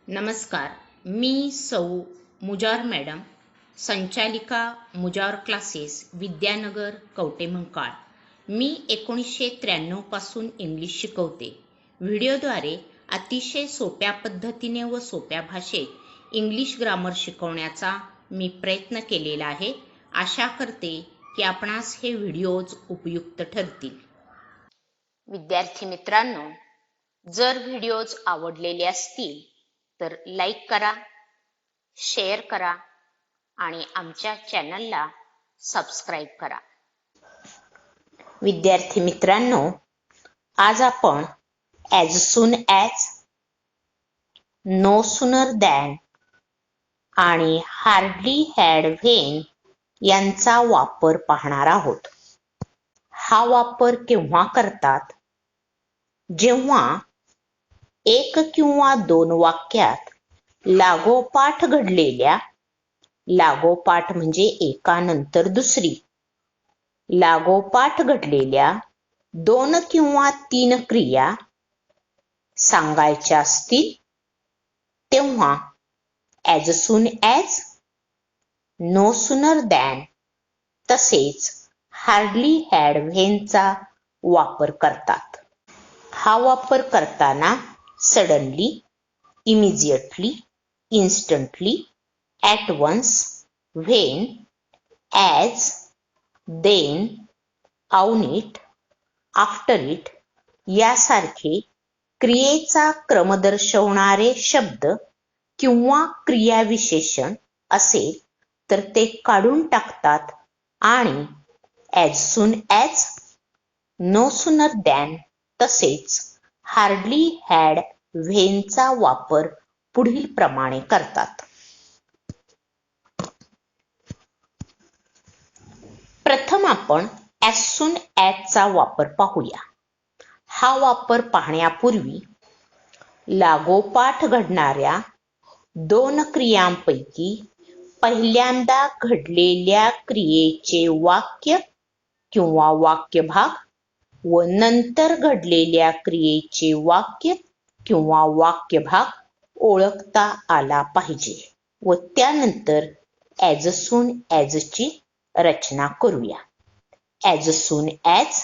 नमस्कार, मी सौ मुजार मॅडम, संचालिका मुजार क्लासेस, विद्यानगर, कवटेमंकाळ. मी 1993 पासून इंग्लिश शिकवते. व्हिडिओद्वारे अतिशय सोप्या पद्धतीने व सोप्या भाषेत इंग्लिश ग्रामर शिकवण्याचा मी प्रयत्न केलेला आहे. आशा करते की आपणास हे व्हिडिओज उपयुक्त ठरतील. विद्यार्थी मित्रांनो, जर व्हिडिओज आवडलेले असतील तर लाईक करा, शेअर करा आणि आमच्या चॅनलला सबस्क्राईब करा. विद्यार्थी मित्रांनो, आज आपण as soon as, no sooner than आणि हार्डली हॅड व्हेन यांचा वापर पाहणार आहोत. हा वापर केव्हा करतात? जेव्हा एक किंवा दोन वाक्यात लागोपाठ घडलेल्या, लागोपाठ म्हणजे एकानंतर दुसरी, लागोपाठ घडलेल्या दोन किंवा तीन क्रिया सांगायच्या असतील तेव्हा as soon as, no sooner than तसेच हार्डली हॅड व्हेनचा वापर करतात. हा वापर करताना suddenly, immediately, instantly, at once, when, as, then, on it, after it यासारखे क्रियेचा क्रम दर्शवणारे शब्द किंवा क्रियाविशेषण असेल तर ते काढून टाकतात आणि as soon as, no sooner than तसेच हार्डली हॅड व्हेनचा वापर पुढील प्रमाणे करतात. प्रथम आपण ॲज सून ॲजचा वापर पाहूया. हा वापर पाहण्यापूर्वी लागोपाठ घडणाऱ्या दोन क्रियांपैकी पहिल्यांदा घडलेल्या क्रियेचे वाक्य किंवा वाक्यभाग व नंतर घडलेल्या क्रियेचे वाक्य किंवा वाक्यभाग ओळखता आला पाहिजे व त्यानंतर ॲज सून ॲजची रचना करूया. ॲज सून ॲज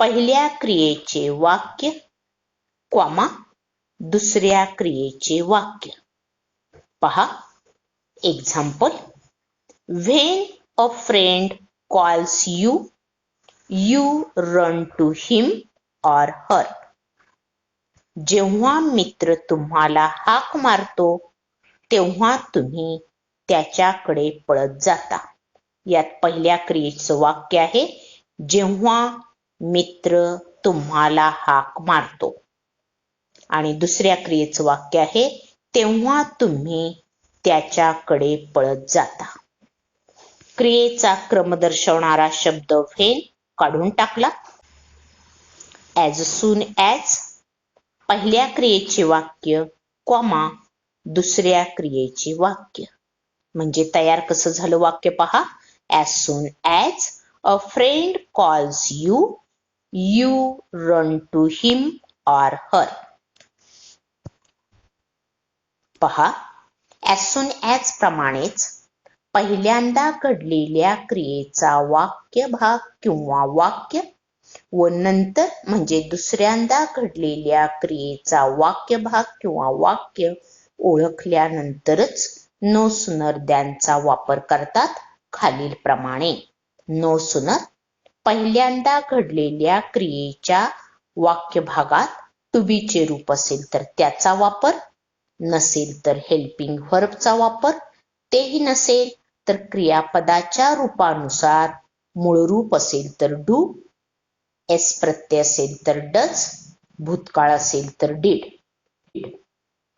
पहिल्या क्रियेचे वाक्य, कॉमा दुसऱ्या क्रियेचे वाक्य. पहा example. When a friend calls you, you run to him or her. जेव्हा मित्र तुम्हाला हाक मारतो तेव्हा तुम्ही त्याच्याकडे पळत जाता. यात पहिल्या क्रियेचं वाक्य आहे जेव्हा मित्र तुम्हाला हाक मारतो आणि दुसऱ्या क्रियेचं वाक्य आहे तेव्हा तुम्ही त्याच्याकडे पळत जाता. क्रियेचा क्रम दर्शवणारा शब्द व्हेन काढून टाकला. ॲज सून ॲज पहिल्या क्रियेचे वाक्य, कॉमा दुसऱ्या क्रियेचे वाक्य. म्हणजे तयार कसं झालं वाक्य पहा. As soon as a friend calls you, you run to him or her. पहा ॲज सून ॲज प्रमाणेच पहिल्यांदा घडलेल्या क्रियेचा वाक्यभाग किंवा वाक्य व नंतर म्हणजे दुसऱ्यांदा घडलेल्या क्रियेचा वाक्यभाग किंवा वाक्य ओळखल्यानंतरच नो सूनर दॅनचा वापर करतात खालील प्रमाणे. नो सूनर पहिल्यांदा घडलेल्या क्रियेच्या वाक्यभागात टू बीचे रूप असेल तर त्याचा वापर, नसेल तर हेल्पिंग व्हर्बचा वापर, तेही नसेल तर क्रियापदाच्या रूपानुसार मूळ रूप असेल तर डू, एस प्रत्यय असेल तर डज, भूतकाळ असेल तर डीड.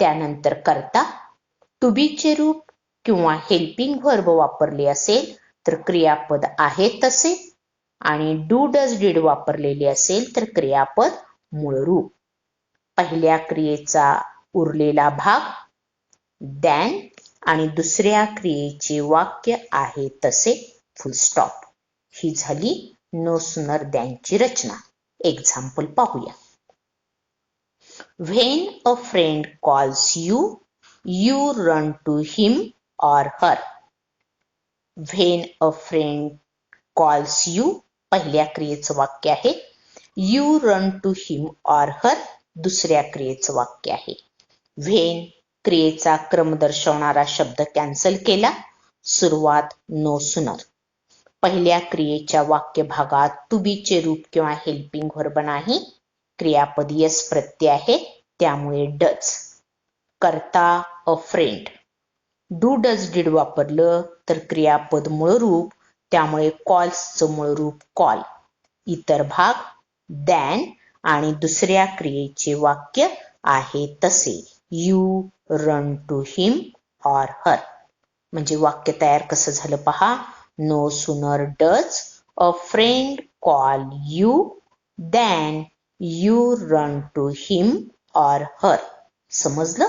त्यानंतर करता, टू बीचे रूप किंवा हेल्पिंग व्हर्ब वापरले असेल तर क्रियापद आहे तसे आणि डू डज डीड वापरलेले असेल तर क्रियापद मूळ रूप. पहिल्या क्रियेचा उरलेला भाग दॅन आणि दुसऱ्या क्रियेचे वाक्य आहे तसे फुल स्टॉप. ही झाली नो सूनर दॅनची रचना. एक्झाम्पल पाहूया. When a friend calls you, you run to him or her. When a friend calls you पहिल्या क्रियेचं वाक्य आहे. You run to him or हर दुसऱ्या क्रियेचं वाक्य आहे. व्हेन क्रियेचा क्रम दर्शवणारा शब्द कॅन्सल केला. सुरुवात नो सुनर. पहिल्या क्रियेच्या वाक्य भागात टू बी चे रूप किंवा हेल्पिंग व्हर्ब नाही. क्रियापद यस प्रत्यय आहे त्यामुळे डज. करता अ फ्रेंड. डू डज डिड वापरलं तर क्रियापद मूळ रूप त्यामुळे कॉल्सचं मूळ रूप कॉल. इतर भाग दॅन आणि दुसऱ्या क्रियेचे वाक्य आहे तसे you run to him or हर. म्हणजे वाक्य तयार कसं झालं पहा. No sooner does a friend call you than you run to him or her. समजलं.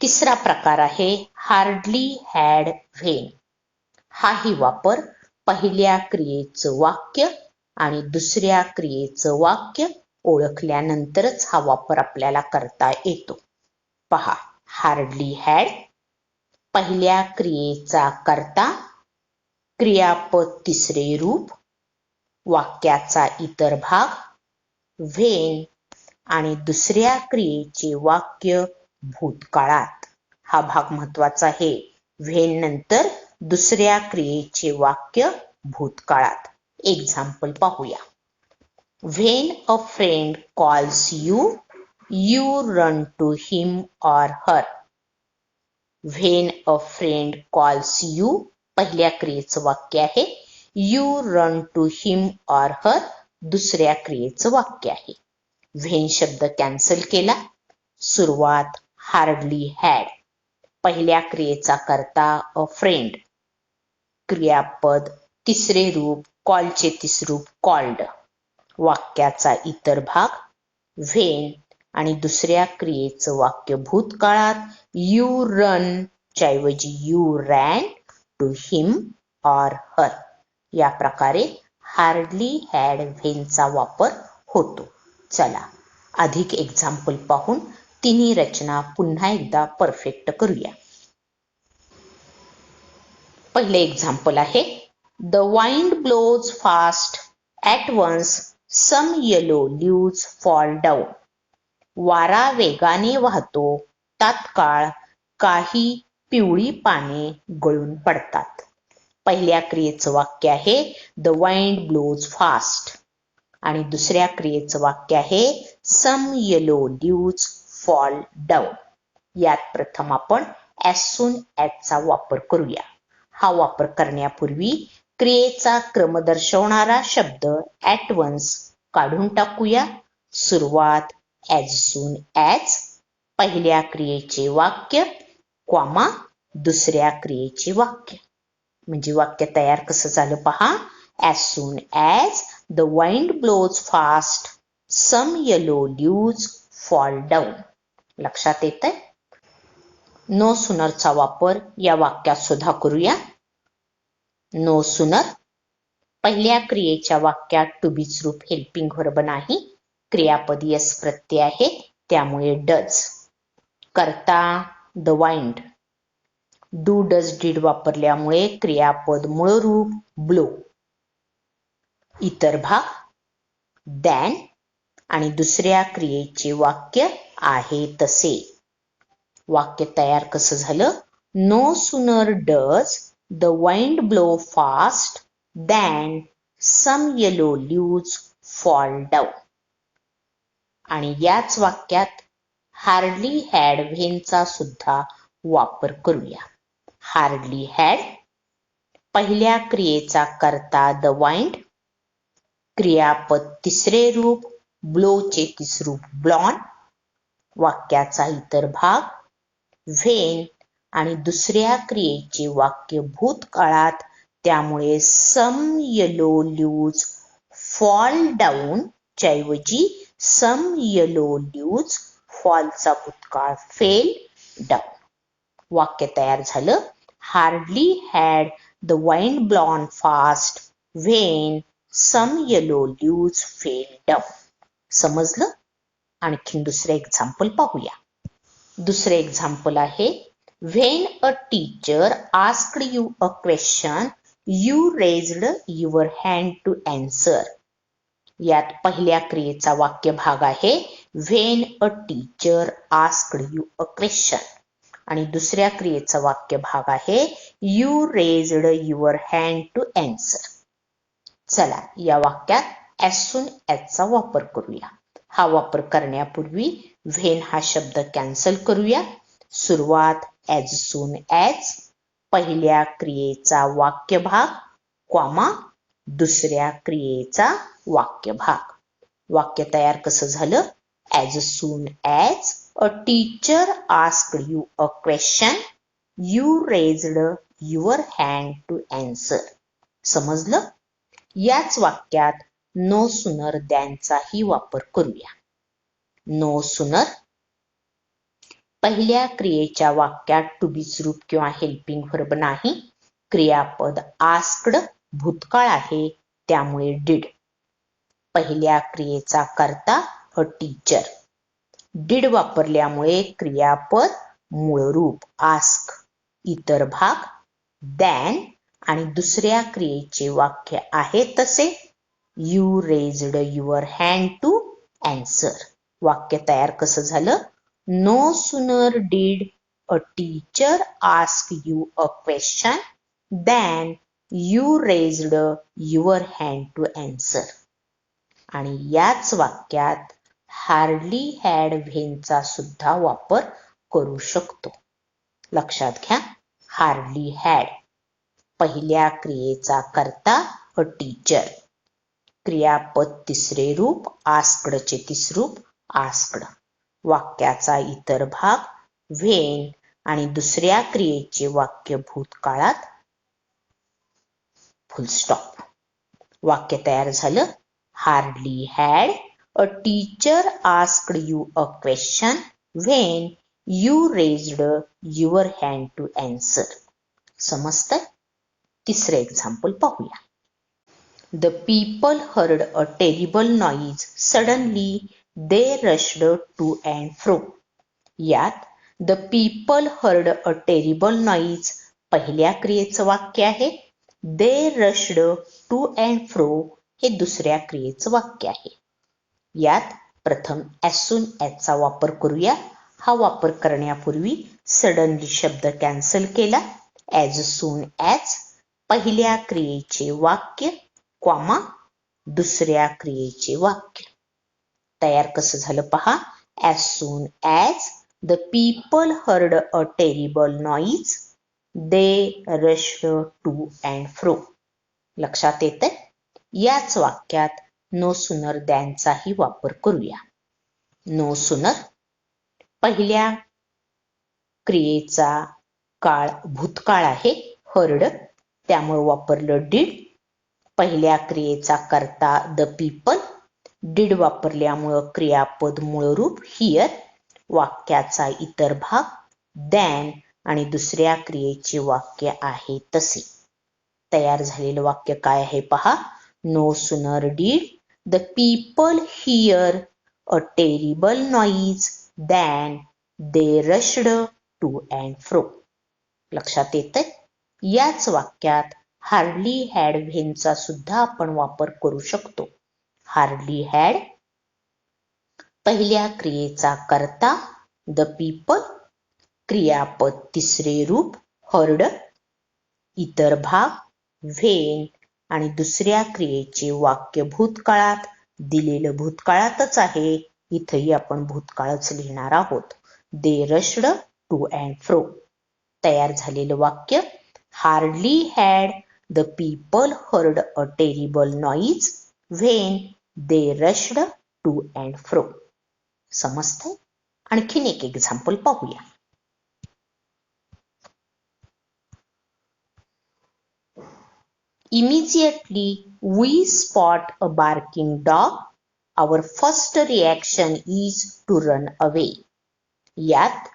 तिसरा प्रकार आहे हार्डली हॅड व्हेन. हाही वापर पहिल्या क्रियेचं वाक्य आणि दुसऱ्या क्रियेचं वाक्य ओळखल्यानंतरच हा वापर आपल्याला करता येतो. पहा. हार्डली हॅड पहिल्या क्रियेचा कर्ता, क्रियापद तिसरे रूप, वाक्याचा इतर भाग व्हेन आणि दुसऱ्या क्रियेचे वाक्य भूतकाळात. हा भाग महत्वाचा आहे. व्हेन नंतर दुसऱ्या क्रियेचे वाक्य भूतकाळात. एक्झाम्पल पाहूया. When a friend calls you, you run to him or her. When a friend calls you पहिल्या क्रियेचं वाक्य आहे. You run to him or हर दुसऱ्या क्रियेचं वाक्य आहे. व्हेन शब्द कॅन्सल केला. सुरुवात हार्डली हॅड. पहिल्या क्रियेचा कर्ता अ फ्रेंड, क्रियापद तिसरे रूप कॉलचे तिसरे रूप कॉल्ड, वाक्याचा इतर भाग व्हेन आणि दुसऱ्या क्रियेचं वाक्य भूतकाळात यू रन च्या ऐवजी you ran to him or हर. या प्रकारे हार्डली हॅड व्हेनचा वापर होतो. चला अधिक एक्झाम्पल पाहून तिन्ही रचना पुन्हा एकदा परफेक्ट करूया. पहिले एक्झाम्पल आहे. The wind blows fast at once some yellow leaves fall down. वारा वेगाने वाहतो तात्काळ काही पिवळी पाने गळून पडतात. पहिल्या क्रियेचं वाक्य आहे द वाइंड ब्लोज फास्ट आणि दुसऱ्या क्रियेचं वाक्य आहे सम येलो लीव्ज फॉल डाऊन. यात प्रथम आपण ॲज सून ॲजचा वापर करूया. हा वापर करण्यापूर्वी क्रियेचा क्रम दर्शवणारा शब्द ॲट वन्स काढून टाकूया. सुरुवात ॲज सून ॲज पहिल्या क्रियेचे वाक्य कॉमा दुसऱ्या क्रियेचे वाक्य. म्हणजे वाक्य तयार कसं झालं पहा. As soon as the wind blows fast some yellow leaves fall down. लक्षात येतंय. नो सुनरचा वापर या वाक्यात सुद्धा करूया. नो सुनर पहिल्या क्रियेच्या वाक्यात टू बीच रूप हेल्पिंग व्हर्ब नाही. क्रियापद यस प्रत्यय आहे त्यामुळे डज. करता the wind. Do does did वापरल्यामुळे क्रियापद मूळ रूप ब्लो. इतर भाग दॅन आणि दुसऱ्या क्रियेचे वाक्य आहे तसे. वाक्य तयार कसं झालं. No sooner does the wind blow fast than some yellow leaves fall down. आणि याच वाक्यात हार्डली हॅड व्हेनचा सुद्धा वापर करूया. हार्डली हॅड पहिल्या क्रियेचा कर्ता द वाइंड, क्रियापद तिसरे रूप ब्लोचे तिसरे रूप ब्लॉन, वाक्याचा इतर भाग व्हेन आणि दुसऱ्या क्रियेचे वाक्य भूतकाळात त्यामुळे सम येलो लीव्ज फॉल डाऊन च्या ऐवजी सम येलो लीव्ज फॉलचा भूतकाळ फेल डाऊन. वाक्य तयार झालं. Hardly had the wind blown fast when some yellow leaves fell down. समजलं? आणखीन दुसरं एक्झाम्पल पाहूया. दुसरं एक्झाम्पल आहे when a teacher asked you a question you raised your hand to answer. यात पहिल्या क्रियेचा वाक्य भाग आहे when a teacher asked you a question आणि दुसऱ्या क्रियेचा वाक्य भाग आहे you raised your hand to answer. चला या वाक्यात as soon as चा वापर करूया. हा वापर करण्यापूर्वी व्हेन हा शब्द कॅन्सल करूया. सुरुवात as soon as, पहिल्या क्रियेचा वाक्य भाग कॉमा दुसऱ्या क्रियेचा वाक्य भाग. वाक्य तयार कसं झालं? as soon as a teacher asked you a question you raised your hand to answer. समजलं? याच वाक्यात नो सुनर दॅनचाही वापर करूया. नो सुनर पहिल्या क्रियेच्या वाक्यात टू बीच रूप किंवा हेल्पिंग व्हर्ब नाही. क्रियापद आस्क्ड भूतकाळ आहे त्यामुळे डिड. पहिल्या क्रियेचा कर्ता अ टीचर. डिड वापरल्यामुळे क्रियापद मूळरूप आस्क, इतर भाग दॅन आणि दुसऱ्या क्रियेचे वाक्य आहे तसे you raised your hand to answer. वाक्य तयार कसं झालं? No sooner did a teacher ask you a question than you raised your hand to answer. आणि याच वाक्यात हार्डली हॅड व्हेनचा सुद्धा वापर करू शकतो. लक्षात घ्या, हार्डली हॅड पहिल्या क्रियेचा कर्ता अ टीचर. क्रियापद तिसरे रूप आस्कडचे तिसरूप आस्कड. वाक्याचा इतर भाग व्हेन आणि दुसऱ्या क्रियेचे वाक्य भूतकाळात फुल स्टॉप. वाक्य तयार झालं hardly had a teacher asked you a question when you raised your hand to answer. समजतंय? तिसरे एक्झाम्पल पाहूया. The people heard a terrible noise. Suddenly they rushed to and fro. यात the people heard a terrible noise पहिल्या क्रियेचं वाक्य आहे. They rushed to and fro हे दुसऱ्या क्रियेचं वाक्य आहे. यात प्रथम as soon as चा वापर करूया. हा वापर करण्यापूर्वी सडनली शब्द कॅन्सल केला. as soon as पहिल्या क्रियेचे वाक्य कॉमा दुसऱ्या क्रियेचे वाक्य. तयार कसं झालं पहा. as soon as the people heard a terrible noise they rushed to and fro. लक्षात येतंय? याच वाक्यात नो सुनर दॅनचाही वापर करूया. नो सुनर पहिल्या क्रियेचा काळ भूतकाळ आहे हर्ड त्यामुळे वापरलं डिड. पहिल्या क्रियेचा कर्ता द पीपल. डिड वापरल्यामुळं क्रियापद मूळरूप हिअर. वाक्याचा इतर भाग दॅन आणि दुसऱ्या क्रियेचे वाक्य आहे तसे. तयार झालेलं वाक्य काय आहे पहा. No sooner did the people hear a terrible noise than they rushed to and fro. लक्षात येतंय? याच वाक्यात हार्डली हॅड व्हेनचा सुद्धा आपण वापर करू शकतो. हार्डली हॅड पहिल्या क्रियेचा कर्ता द पीपल. क्रियापद तिसरे रूप हर्ड. इतर भाग व्हेन आणि दुसऱ्या क्रियेचे वाक्य भूतकाळात. दिलेलं भूतकाळातच आहे. इथंही आपण भूतकाळच लिहिणार आहोत. They rushed to and fro. तयार झालेलं वाक्य hardly had the people heard a terrible noise when they rushed to and fro. समजतंय? आणखीन एक एक्झाम्पल पाहूया. Immediately we spot a barking dog. Our first reaction is to run away. यात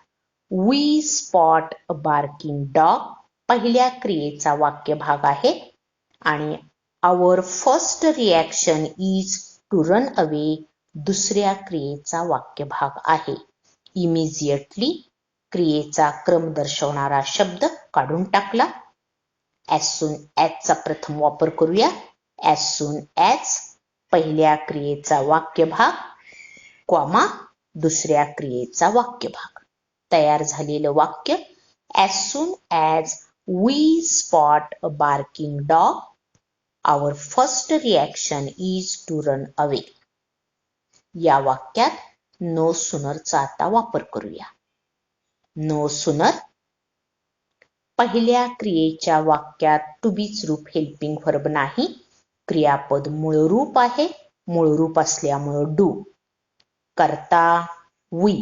we spot a barking dog पहिल्या क्रियेचा वाक्य भाग आहे आणि our first reaction is to run away दुसऱ्या क्रियेचा वाक्यभाग आहे. इमिजिएटली क्रियेचा क्रम दर्शवणारा शब्द काढून टाकला. ॲज सून ॲजचा प्रथम वापर करूया. ॲज सून ॲज पहिल्या क्रियेचा वाक्यभाग, कॉमा दुसऱ्या क्रियेचा वाक्यभाग. तयार झालेलं वाक्य, as soon as we spot a barking dog our first reaction is to run away. या वाक्यात नो सूनरचा आता वापर करूया. नो सूनर पहिल्या क्रियेच्या वाक्यात टू बीच रूप हेल्पिंग व्हर्ब नाही. क्रियापद मूळ रूप आहे. मूळ रूप असल्यामुळं डू. करता वी.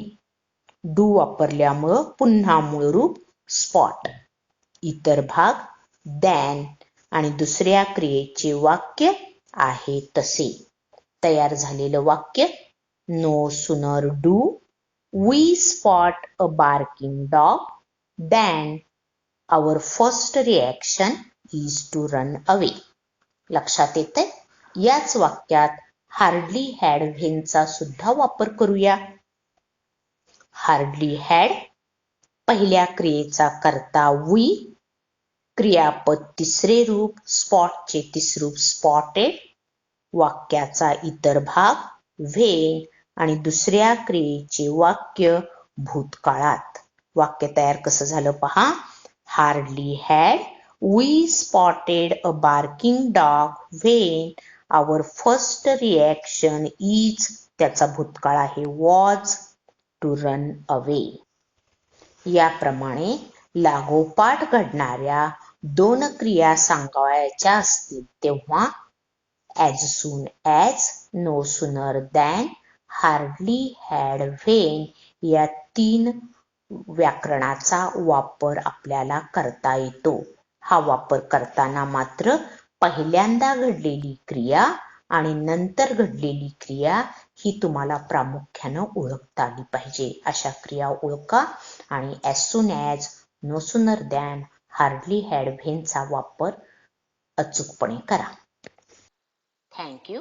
डू वापरल्यामुळं पुन्हा मूळ रूप स्पॉट. इतर भाग दॅन आणि दुसऱ्या क्रियेचे वाक्य आहे तसे. तयार झालेलं वाक्य, no sooner do we spot a barking dog than our first reaction is to run away. लक्षात येतंय? याच वाक्यात हार्डली हॅड व्हेनचा सुद्धा वापर करूया. हार्डली हॅड पहिल्या क्रियेचा कर्ता वी, क्रियापद तिसरे रूप, स्पॉटचे तिसरे रूप स्पॉटेड, वाक्याचा इतर भाग व्हेन आणि दुसऱ्या क्रियेचे वाक्य भूतकाळात. वाक्य तयार कसं झालं पहा. Hardly had we spotted a barking dog when our first reaction is, त्याचा भूतकाळ आहे वॉज, टू रन अवे. याप्रमाणे लागोपाठ घडणाऱ्या दोन क्रिया सांगायच्या असतील तेव्हा as soon as, no sooner than, hardly had when या 3 व्याकरणाचा वापर आपल्याला करता येतो. हा वापर करताना मात्र पहिल्यांदा घडलेली क्रिया आणि नंतर घडलेली क्रिया ही तुम्हाला प्रामुख्यानं ओळखता आली पाहिजे. अशा क्रिया ओळखा आणि as soon as, no sooner than, hardly had व्हेनचा वापर अचूकपणे करा. थँक्यू.